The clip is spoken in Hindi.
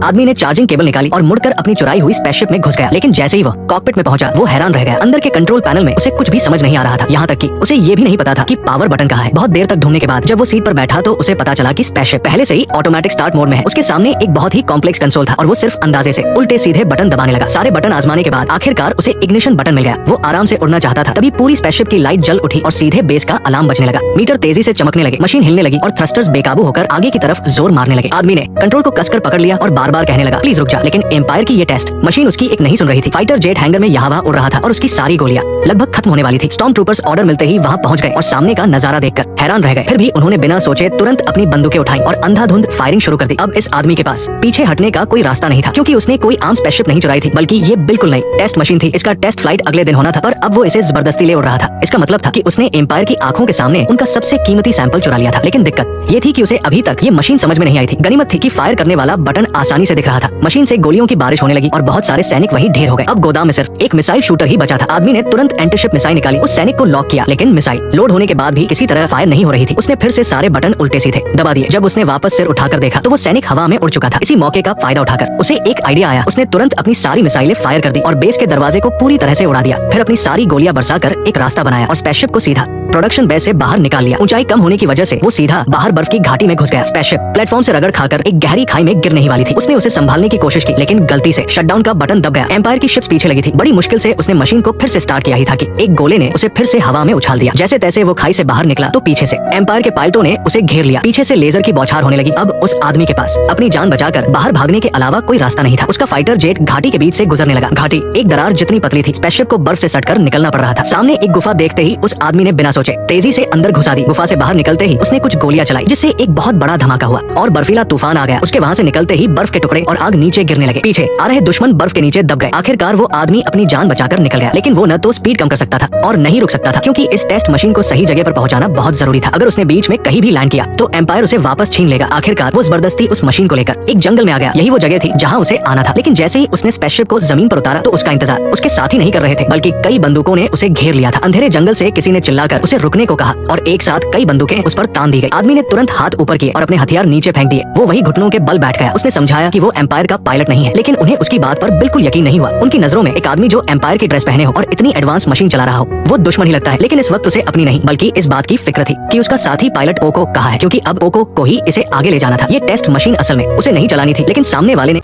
आदमी ने चार्जिंग केबल निकाली और मुड़कर अपनी चुराई हुई स्पेसशिप में घुस गया। लेकिन जैसे ही वह कॉकपिट में पहुंचा, वो हैरान रह गया। अंदर के कंट्रोल पैनल में उसे कुछ भी समझ नहीं आ रहा था। यहाँ तक कि उसे ये भी नहीं पता था कि पावर बटन कहाँ है। बहुत देर तक ढूंढने के बाद जब वो सीट पर बैठा तो उसे पता चला कि स्पेसशिप पहले से ही ऑटोमेटिक स्टार्ट मोड में है। उसके सामने एक बहुत ही कॉम्प्लेक्स कंसोल था और वो सिर्फ अंदाजे से उल्टे सीधे बटन दबाने लगा। सारे बटन आजमाने के बाद आखिरकार उसे इग्निशन बटन मिल गया। वो आराम से उड़ना चाहता था। तभी पूरी स्पेसशिप की लाइट जल उठी और सीधे बेस का अलार्म बजने लगा। मीटर तेजी से चमकने लगे, मशीन हिलने लगी और थ्रस्टर्स बेकाबू होकर आगे की तरफ जोर मारने लगे। आदमी ने कंट्रोल को कसकर पकड़ लिया और बार बार कहने लगा, प्लीज रुक जा। लेकिन एम्पायर की ये टेस्ट मशीन उसकी एक नहीं सुन रही थी। फाइटर जेट हैंगर में यहाँ वहाँ उड़ रहा था और उसकी सारी गोलियां लगभग खत्म होने वाली थी। स्टॉर्म ट्रूपर्स ऑर्डर मिलते ही वहाँ पहुंच गए और सामने का नजारा देखकर हैरान रह गए। फिर भी उन्होंने बिना सोचे तुरंत अपनी बंदूकें उठाई और अंधाधुंध फायरिंग शुरू कर दी। अब इस आदमी के पास पीछे हटने का कोई रास्ता नहीं था, क्योंकि उसने कोई आम स्पेसशिप नहीं चुराई थी, बल्कि ये बिल्कुल नई टेस्ट मशीन थी। इसका टेस्ट फ्लाइट अगले दिन होना था, पर अब वो इसे जबरदस्ती ले उड़ रहा था। इसका मतलब था कि उसने एम्पायर की आंखों के सामने उनका सबसे कीमती सैंपल चुरा लिया था। लेकिन दिक्कत ये थी कि उसे अभी तक ये मशीन समझ में नहीं आई थी। गनीमत थी कि फायर करने वाला बटन आसानी से दिख रहा था। मशीन से गोलियों की बारिश होने लगी और बहुत सारे सैनिक वहीं ढेर हो गए। अब गोदाम में सिर्फ एक मिसाइल शूटर ही बचा था। आदमी ने तुरंत एंटीशिप मिसाइल निकाली, उस सैनिक को लॉक किया, लेकिन मिसाइल लोड होने के बाद भी किसी तरह फायर नहीं हो रही थी। उसने फिर से सारे बटन उल्टे सीधे दबा दिए। जब उसने वापस सिर उठाकर देखा तो वो सैनिक हवा में उड़ चुका था। इसी मौके का फायदा उठाकर उसे एक आइडिया आया। उसने तुरंत अपनी सारी मिसाइलें फायर कर दी और बेस के दरवाजे को पूरी तरह से उड़ा दिया। फिर अपनी सारी गोलियां बरसाकर एक रास्ता बनाया और स्पेसशिप को सीधा प्रोडक्शन बेस से बाहर निकाल लिया। ऊंचाई कम होने की वजह से वो सीधा बाहर बर्फ की घाटी में घुस गया। स्पेसशिप प्लेटफॉर्म से रगड़ खाकर एक गहरी खाई में गिरने ही वाली थी। उसने उसे संभालने की कोशिश की, लेकिन गलती से शटडाउन का बटन दब गया। एम्पायर की शिप्स पीछे लगी थी। बड़ी मुश्किल से उसने मशीन को फिर से स्टार्ट किया ही था कि एक गोले ने उसे फिर से हवा में उछाल दिया। जैसे तैसे वो खाई से बाहर निकला तो पीछे से एम्पायर के पायलटों ने उसे घेर लिया। पीछे से लेजर की बौछार होने लगी। अब उस आदमी के पास अपनी जान बचाकर बाहर भागने के अलावा कोई रास्ता नहीं था। उसका फाइटर जेट घाटी के बीच से गुजरने लगा। घाटी एक दरार जितनी पतली थी, स्पेसशिप को बर्फ से सटकर निकलना पड़ रहा था। सामने एक गुफा देखते ही उस आदमी ने बिना सोचे तेजी से अंदर घुसा दी। गुफा से बाहर निकलते ही उसने कुछ गोलियां चलाई, जिससे एक बहुत बड़ा धमाका हुआ और बर्फीला तूफान आ गया। उसके वहां से निकलते ही बर्फ के टुकड़े और आग नीचे गिरने लगे। पीछे आ रहे दुश्मन बर्फ के नीचे दब गए। आखिरकार वो आदमी अपनी जान बचाकर निकल गया, लेकिन वो न तो स्पीड कम कर सकता था और नहीं रुक सकता था, क्योंकि इस टेस्ट मशीन को सही जगह पर पहुंचाना बहुत जरूरी था। अगर उसने बीच में कहीं भी लैंड किया तो एम्पायर उसे वापस छीन लेगा। आखिरकार वो जबरदस्ती उस मशीन को लेकर एक जंगल में आ गया। यही वो जगह थी जहाँ उसे आना था। लेकिन जैसे ही उसने स्पेसशिप को जमीन पर उतारा तो उसका इंतजार उसके साथी नहीं कर रहे थे, बल्कि कई बंदूकों ने उसे घेर लिया था। अंधेरे जंगल से किसी ने चिल्लाकर उसे रुकने को कहा और एक साथ कई बंदूकें उस पर तान दी गई। आदमी ने तुरंत हाथ ऊपर किए और अपने हथियार नीचे फेंक दिए। वो वही घुटनों के बल बैठ गया। उसने समझाया कि वो एम्पायर का पायलट नहीं है, लेकिन उन्हें उसकी बात पर बिल्कुल यकीन नहीं हुआ। उनकी नजरों में एक आदमी जो एम्पायर की ड्रेस पहने हो और इतनी एडवांस मशीन चला रहा हो, वो दुश्मन ही लगता है। लेकिन इस वक्त उसे अपनी नहीं बल्कि इस बात की फिक्र थी कि उसका साथी पायलट ओको कहाँ है, क्योंकि अब ओको को ही इसे आगे ले जाना था। ये टेस्ट मशीन असल में उसे नहीं चलानी थी, लेकिन सामने वाले ने